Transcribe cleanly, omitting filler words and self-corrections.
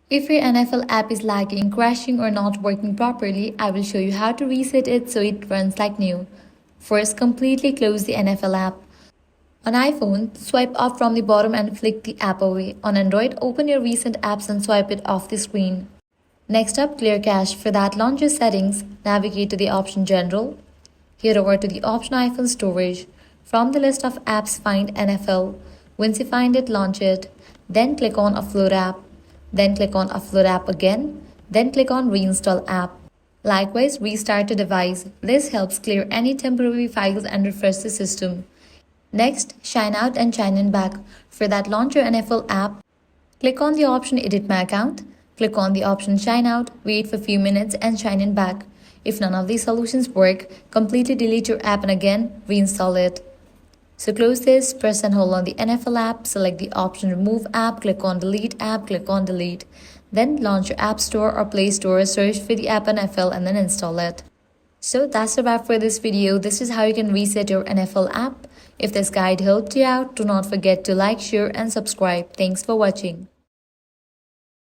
If your NFL app is lagging, crashing, or not working properly, I will show you how to reset it so it runs like new. First, completely close the NFL app. On iPhone, swipe up from the bottom and flick the app away. On Android, open your recent apps and swipe it off the screen. Next up, clear cache. For that, launch your settings, navigate to the option General. Head over to the option iPhone Storage. From the list of apps, find NFL. Once you find it, launch it. Then click on Offload app. Then click on Offload app again. Then click on Reinstall app. Likewise, restart the device. This helps clear any temporary files and refresh the system. Next, sign out and sign in back. For that, launch your NFL app. Click on the option Edit My Account. Click on the option Sign Out, wait for a few minutes and sign in back. If none of these solutions work, completely delete your app and again reinstall it. So close this, press and hold on the NFL app, select the option Remove app, click on Delete app, click on Delete. Then launch your App Store or Play Store, search for the app NFL and then install it. So that's a wrap for this video. This is how you can reset your NFL app. If this guide helped you out, do not forget to like, share and subscribe. Thanks for watching.